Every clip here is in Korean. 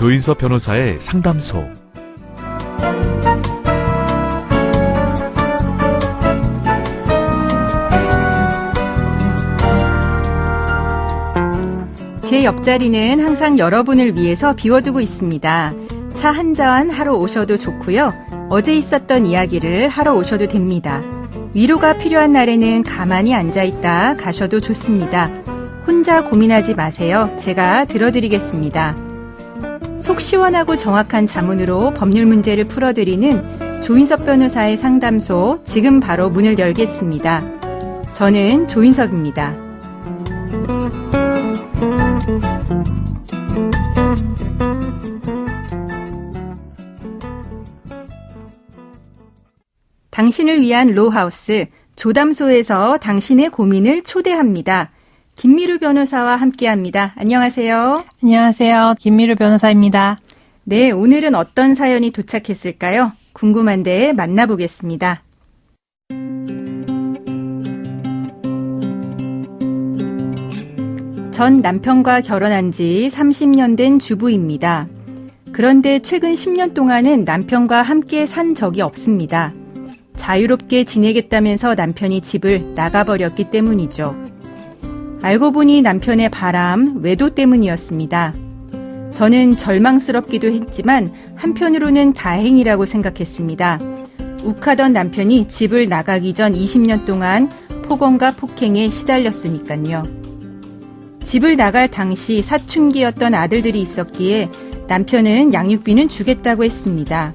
조인섭 변호사의 상담소. 제 옆자리는 항상 여러분을 위해서 비워두고 있습니다. 차 한 잔 하러 오셔도 좋고요. 어제 있었던 이야기를 하러 오셔도 됩니다. 위로가 필요한 날에는 가만히 앉아있다 가셔도 좋습니다. 혼자 고민하지 마세요. 제가 들어드리겠습니다. 속 시원하고 정확한 자문으로 법률 문제를 풀어드리는 조인섭 변호사의 상담소, 지금 바로 문을 열겠습니다. 저는 조인섭입니다. 당신을 위한 로하우스, 조담소에서 당신의 고민을 초대합니다. 김미루 변호사와 함께합니다. 안녕하세요. 안녕하세요. 김미루 변호사입니다. 네, 오늘은 어떤 사연이 도착했을까요? 궁금한데 만나보겠습니다. 전 남편과 결혼한 지 30년 된 주부입니다. 그런데 최근 10년 동안은 남편과 함께 산 적이 없습니다. 자유롭게 지내겠다면서 남편이 집을 나가버렸기 때문이죠. 알고 보니 남편의 바람, 외도 때문이었습니다. 저는 절망스럽기도 했지만 한편으로는 다행이라고 생각했습니다. 욱하던 남편이 집을 나가기 전 20년 동안 폭언과 폭행에 시달렸으니까요. 집을 나갈 당시 사춘기였던 아들들이 있었기에 남편은 양육비는 주겠다고 했습니다.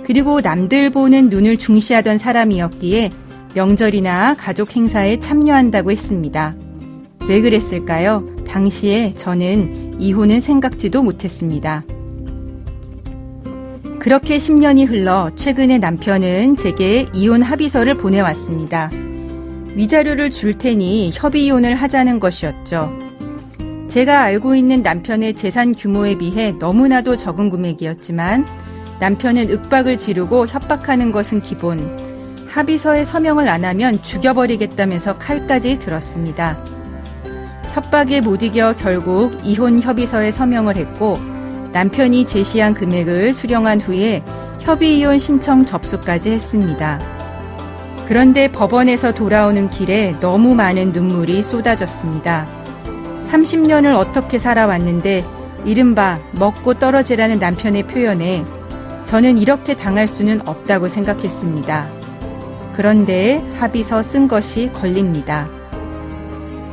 그리고 남들 보는 눈을 중시하던 사람이었기에 명절이나 가족 행사에 참여한다고 했습니다. 왜 그랬을까요? 당시에 저는 이혼은 생각지도 못했습니다. 그렇게 10년이 흘러 최근에 남편은 제게 이혼 합의서를 보내왔습니다. 위자료를 줄 테니 협의 이혼을 하자는 것이었죠. 제가 알고 있는 남편의 재산 규모에 비해 너무나도 적은 금액이었지만 남편은 윽박을 지르고 협박하는 것은 기본, 합의서에 서명을 안 하면 죽여버리겠다면서 칼까지 들었습니다. 협박에 못 이겨 결국 이혼 협의서에 서명을 했고 남편이 제시한 금액을 수령한 후에 협의 이혼 신청 접수까지 했습니다. 그런데 법원에서 돌아오는 길에 너무 많은 눈물이 쏟아졌습니다. 30년을 어떻게 살아왔는데 이른바 먹고 떨어지라는 남편의 표현에 저는 이렇게 당할 수는 없다고 생각했습니다. 그런데 합의서 쓴 것이 걸립니다.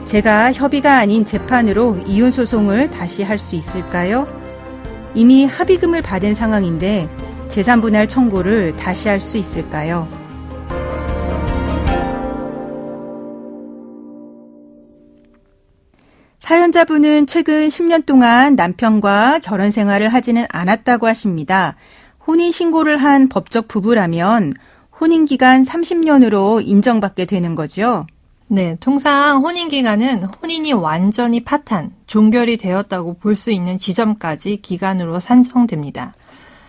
제가 협의가 아닌 재판으로 이혼 소송을 다시 할 수 있을까요? 이미 합의금을 받은 상황인데 재산분할 청구를 다시 할 수 있을까요? 사연자분은 최근 10년 동안 남편과 결혼 생활을 하지는 않았다고 하십니다. 혼인신고를 한 법적 부부라면 혼인기간 30년으로 인정받게 되는 거죠? 네, 통상 혼인기간은 혼인이 완전히 파탄, 종결이 되었다고 볼 수 있는 지점까지 기간으로 산정됩니다.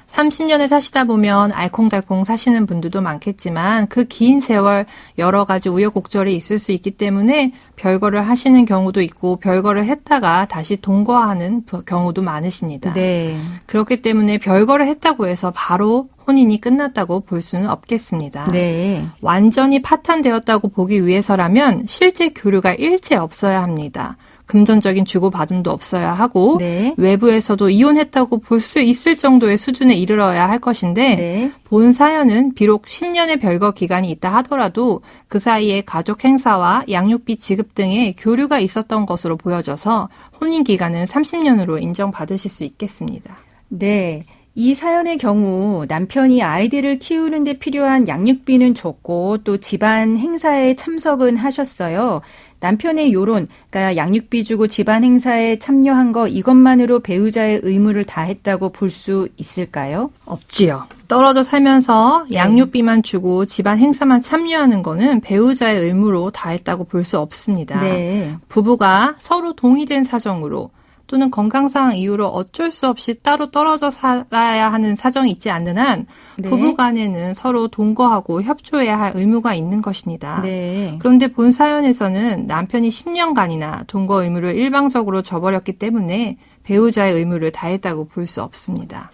30년을 사시다 보면 알콩달콩 사시는 분들도 많겠지만 그 긴 세월 여러 가지 우여곡절이 있을 수 있기 때문에 별거를 하시는 경우도 있고 별거를 했다가 다시 동거하는 경우도 많으십니다. 네. 그렇기 때문에 별거를 했다고 해서 바로 혼인이 끝났다고 볼 수는 없겠습니다. 네. 완전히 파탄되었다고 보기 위해서라면 실제 교류가 일체 없어야 합니다. 금전적인 주고받음도 없어야 하고 네. 외부에서도 이혼했다고 볼 수 있을 정도의 수준에 이르러야 할 것인데 네. 본 사연은 비록 10년의 별거 기간이 있다 하더라도 그 사이에 가족 행사와 양육비 지급 등의 교류가 있었던 것으로 보여져서 혼인 기간은 30년으로 인정받으실 수 있겠습니다. 네. 이 사연의 경우 남편이 아이들을 키우는 데 필요한 양육비는 줬고 또 집안 행사에 참석은 하셨어요. 남편의 요런, 그러니까 양육비 주고 집안 행사에 참여한 거 이것만으로 배우자의 의무를 다했다고 볼 수 있을까요? 없지요. 떨어져 살면서 양육비만 주고 집안 행사만 참여하는 거는 배우자의 의무로 다했다고 볼 수 없습니다. 네. 부부가 서로 동의된 사정으로 또는 건강상 이유로 어쩔 수 없이 따로 떨어져 살아야 하는 사정이 있지 않는 한 네. 부부 간에는 서로 동거하고 협조해야 할 의무가 있는 것입니다. 네. 그런데 본 사연에서는 남편이 10년간이나 동거 의무를 일방적으로 저버렸기 때문에 배우자의 의무를 다했다고 볼 수 없습니다.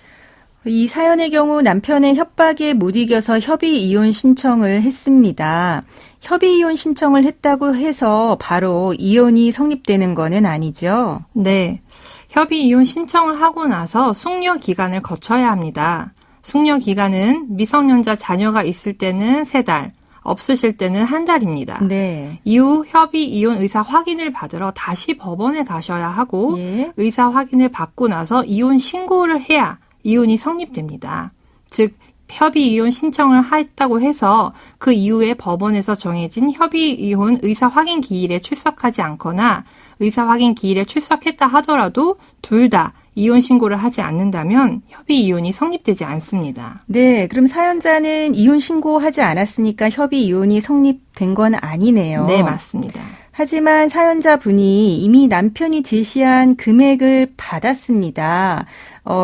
이 사연의 경우 남편의 협박에 못 이겨서 협의 이혼 신청을 했습니다. 협의 이혼 신청을 했다고 해서 바로 이혼이 성립되는 거는 아니죠? 네. 협의 이혼 신청을 하고 나서 숙려 기간을 거쳐야 합니다. 숙려 기간은 미성년자 자녀가 있을 때는 3달, 없으실 때는 1달입니다. 네. 이후 협의 이혼 의사 확인을 받으러 다시 법원에 가셔야 하고 예. 의사 확인을 받고 나서 이혼 신고를 해야 이혼이 성립됩니다. 즉 협의 이혼 신청을 했다고 해서 그 이후에 법원에서 정해진 협의 이혼 의사 확인 기일에 출석하지 않거나 의사 확인 기일에 출석했다 하더라도 둘 다 이혼 신고를 하지 않는다면 협의 이혼이 성립되지 않습니다. 네, 그럼 사연자는 이혼 신고하지 않았으니까 협의 이혼이 성립된 건 아니네요. 네, 맞습니다. 하지만 사연자분이 이미 남편이 제시한 금액을 받았습니다.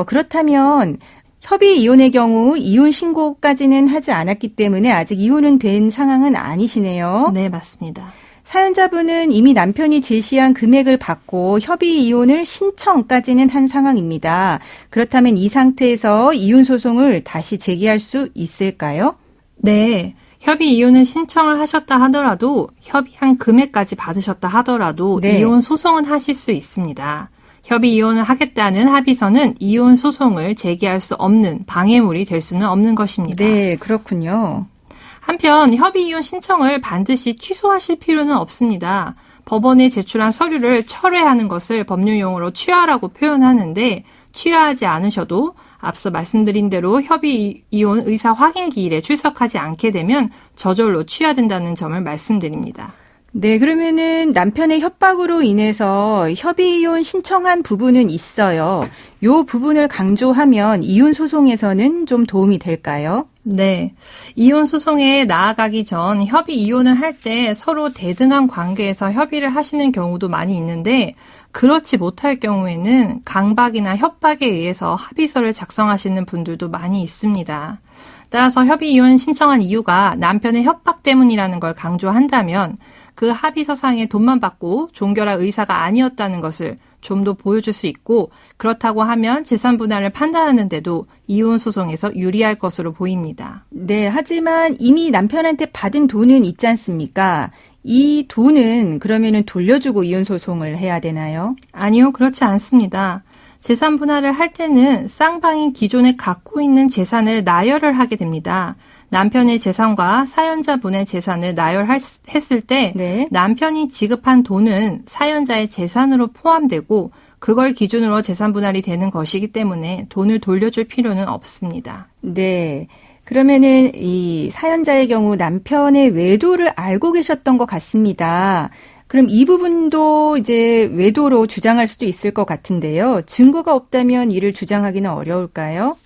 그렇다면 협의 이혼의 경우 이혼 신고까지는 하지 않았기 때문에 아직 이혼은 된 상황은 아니시네요. 네, 맞습니다. 사연자분은 이미 남편이 제시한 금액을 받고 협의 이혼을 신청까지는 한 상황입니다. 그렇다면 이 상태에서 이혼 소송을 다시 제기할 수 있을까요? 네. 협의 이혼을 신청을 하셨다 하더라도 협의한 금액까지 받으셨다 하더라도 네. 이혼 소송은 하실 수 있습니다. 협의 이혼을 하겠다는 합의서는 이혼 소송을 제기할 수 없는 방해물이 될 수는 없는 것입니다. 네, 그렇군요. 한편 협의 이혼 신청을 반드시 취소하실 필요는 없습니다. 법원에 제출한 서류를 철회하는 것을 법률 용어로 취하라고 표현하는데 취하하지 않으셔도 앞서 말씀드린 대로 협의 이혼 의사 확인 기일에 출석하지 않게 되면 저절로 취하된다는 점을 말씀드립니다. 네, 그러면은 남편의 협박으로 인해서 협의 이혼 신청한 부분은 있어요. 요 부분을 강조하면 이혼 소송에서는 좀 도움이 될까요? 네. 이혼 소송에 나아가기 전 협의 이혼을 할 때 서로 대등한 관계에서 협의를 하시는 경우도 많이 있는데 그렇지 못할 경우에는 강박이나 협박에 의해서 합의서를 작성하시는 분들도 많이 있습니다. 따라서 협의 이혼 신청한 이유가 남편의 협박 때문이라는 걸 강조한다면 그 합의서상에 돈만 받고 종결할 의사가 아니었다는 것을 좀 더 보여줄 수 있고 그렇다고 하면 재산 분할을 판단하는데도 이혼 소송에서 유리할 것으로 보입니다. 네, 하지만 이미 남편한테 받은 돈은 있지 않습니까? 이 돈은 그러면은 돌려주고 이혼 소송을 해야 되나요? 아니요, 그렇지 않습니다. 재산 분할을 할 때는 쌍방이 기존에 갖고 있는 재산을 나열을 하게 됩니다. 남편의 재산과 사연자분의 재산을 나열했을 때 네. 남편이 지급한 돈은 사연자의 재산으로 포함되고 그걸 기준으로 재산 분할이 되는 것이기 때문에 돈을 돌려줄 필요는 없습니다. 네. 그러면은 이 사연자의 경우 남편의 외도를 알고 계셨던 것 같습니다. 그럼 이 부분도 이제 외도로 주장할 수도 있을 것 같은데요. 증거가 없다면 이를 주장하기는 어려울까요?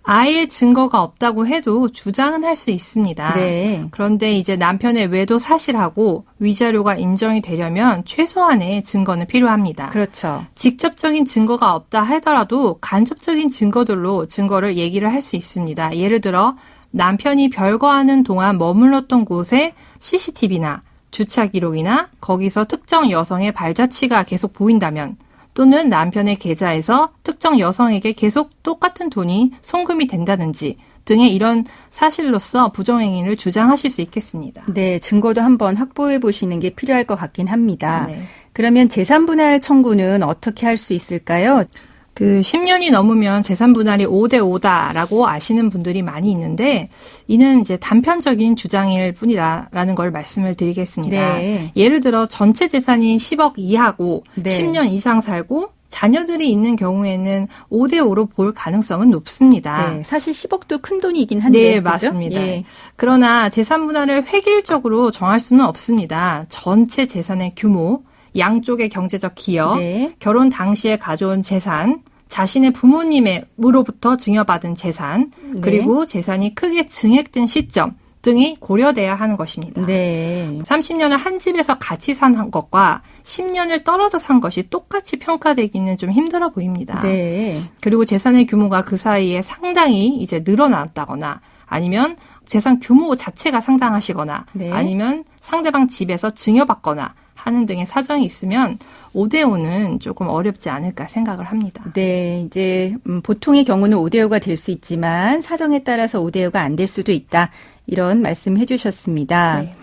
아예 증거가 없다고 해도 주장은 할 수 있습니다. 네. 그런데 이제 남편의 외도 사실하고 위자료가 인정이 되려면 최소한의 증거는 필요합니다. 그렇죠. 직접적인 증거가 없다 하더라도 간접적인 증거들로 증거를 얘기를 할 수 있습니다. 예를 들어 남편이 별거하는 동안 머물렀던 곳에 CCTV나 주차 기록이나 거기서 특정 여성의 발자취가 계속 보인다면 또는 남편의 계좌에서 특정 여성에게 계속 똑같은 돈이 송금이 된다든지 등의 이런 사실로서 부정행위를 주장하실 수 있겠습니다. 네, 증거도 한번 확보해 보시는 게 필요할 것 같긴 합니다. 네. 그러면 재산분할 청구는 어떻게 할 수 있을까요? 10년이 넘으면 재산 분할이 5대 5다라고 아시는 분들이 많이 있는데 이는 이제 단편적인 주장일 뿐이다라는 걸 말씀을 드리겠습니다. 네. 예를 들어 전체 재산이 10억 이하고 네. 10년 이상 살고 자녀들이 있는 경우에는 5대 5로 볼 가능성은 높습니다. 네, 사실 10억도 큰 돈이긴 한데. 네, 그죠? 맞습니다. 예. 그러나 재산 분할을 획일적으로 정할 수는 없습니다. 전체 재산의 규모, 양쪽의 경제적 기여, 네. 결혼 당시에 가져온 재산, 자신의 부모님으로부터 증여받은 재산, 네. 그리고 재산이 크게 증액된 시점 등이 고려돼야 하는 것입니다. 네. 30년을 한 집에서 같이 산 것과 10년을 떨어져 산 것이 똑같이 평가되기는 좀 힘들어 보입니다. 네. 그리고 재산의 규모가 그 사이에 상당히 이제 늘어났다거나 아니면 재산 규모 자체가 상당하시거나 네. 아니면 상대방 집에서 증여받거나 하는 등의 사정이 있으면 5대5는 조금 어렵지 않을까 생각을 합니다. 네, 이제 보통의 경우는 5대5가 될 수 있지만 사정에 따라서 5대5가 안 될 수도 있다. 이런 말씀 해주셨습니다. 네.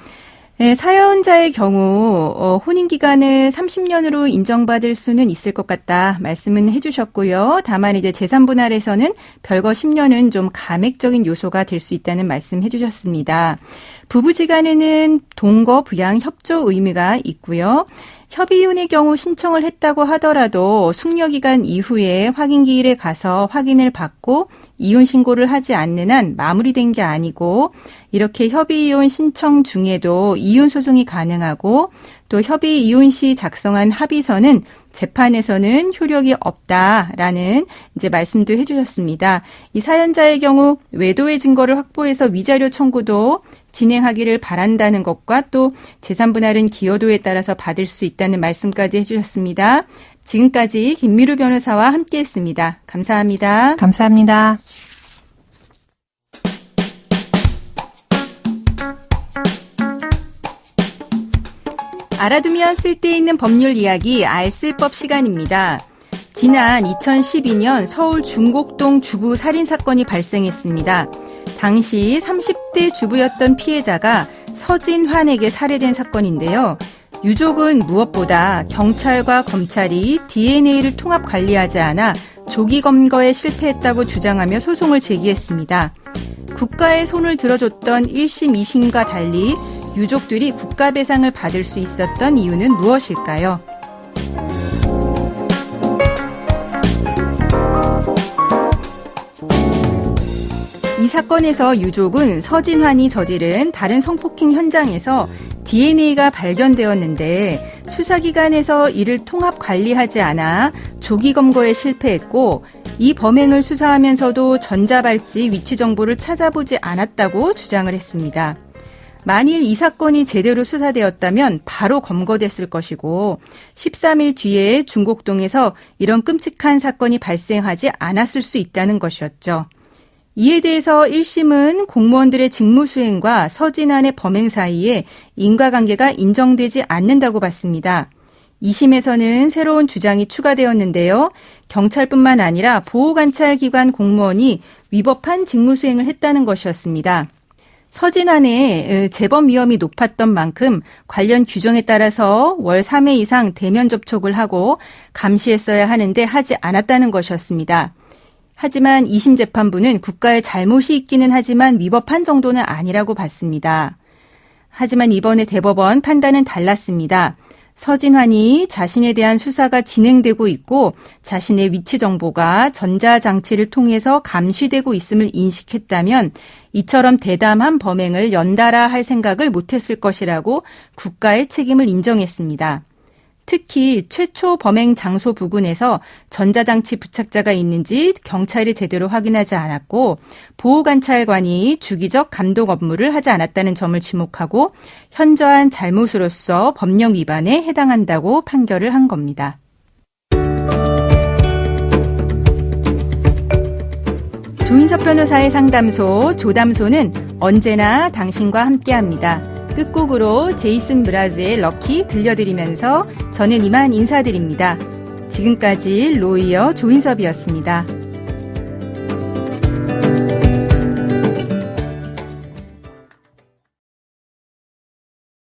네, 사연자의 경우 혼인기간을 30년으로 인정받을 수는 있을 것 같다 말씀은 해주셨고요. 다만 이제 재산분할에서는 별거 10년은 좀 감액적인 요소가 될 수 있다는 말씀 해주셨습니다. 부부지간에는 동거 부양 협조 의무가 있고요. 협의이혼의 경우 신청을 했다고 하더라도 숙려기간 이후에 확인기일에 가서 확인을 받고 이혼 신고를 하지 않는 한 마무리된 게 아니고 이렇게 협의이혼 신청 중에도 이혼 소송이 가능하고 또 협의이혼 시 작성한 합의서는 재판에서는 효력이 없다라는 이제 말씀도 해주셨습니다. 이 사연자의 경우 외도의 증거를 확보해서 위자료 청구도 진행하기를 바란다는 것과 또 재산분할은 기여도에 따라서 받을 수 있다는 말씀까지 해주셨습니다. 지금까지 김미루 변호사와 함께했습니다. 감사합니다. 감사합니다. 알아두면 쓸데있는 법률 이야기 알쓸법 시간입니다. 지난 2012년 서울 중곡동 주부 살인사건이 발생했습니다. 당시 30대 주부였던 피해자가 서진환에게 살해된 사건인데요. 유족은 무엇보다 경찰과 검찰이 DNA를 통합 관리하지 않아 조기 검거에 실패했다고 주장하며 소송을 제기했습니다. 국가의 손을 들어줬던 1심, 2심과 달리 유족들이 국가배상을 받을 수 있었던 이유는 무엇일까요? 이 사건에서 유족은 서진환이 저지른 다른 성폭행 현장에서 DNA가 발견되었는데 수사기관에서 이를 통합 관리하지 않아 조기 검거에 실패했고 이 범행을 수사하면서도 전자발찌 위치 정보를 찾아보지 않았다고 주장을 했습니다. 만일 이 사건이 제대로 수사되었다면 바로 검거됐을 것이고 13일 뒤에 중곡동에서 이런 끔찍한 사건이 발생하지 않았을 수 있다는 것이었죠. 이에 대해서 1심은 공무원들의 직무수행과 서진환의 범행 사이에 인과관계가 인정되지 않는다고 봤습니다. 2심에서는 새로운 주장이 추가되었는데요. 경찰뿐만 아니라 보호관찰기관 공무원이 위법한 직무수행을 했다는 것이었습니다. 서진환의 재범 위험이 높았던 만큼 관련 규정에 따라서 월 3회 이상 대면 접촉을 하고 감시했어야 하는데 하지 않았다는 것이었습니다. 하지만 2심 재판부는 국가의 잘못이 있기는 하지만 위법한 정도는 아니라고 봤습니다. 하지만 이번에 대법원 판단은 달랐습니다. 서진환이 자신에 대한 수사가 진행되고 있고 자신의 위치 정보가 전자장치를 통해서 감시되고 있음을 인식했다면 이처럼 대담한 범행을 연달아 할 생각을 못했을 것이라고 국가의 책임을 인정했습니다. 특히 최초 범행 장소 부근에서 전자장치 부착자가 있는지 경찰이 제대로 확인하지 않았고 보호관찰관이 주기적 감독 업무를 하지 않았다는 점을 지목하고 현저한 잘못으로서 법령 위반에 해당한다고 판결을 한 겁니다. 조인섭 변호사의 상담소 조담소는 언제나 당신과 함께합니다. 끝곡으로 제이슨 브라즈의 럭키 들려드리면서 저는 이만 인사드립니다. 지금까지 로이어 조인섭이었습니다.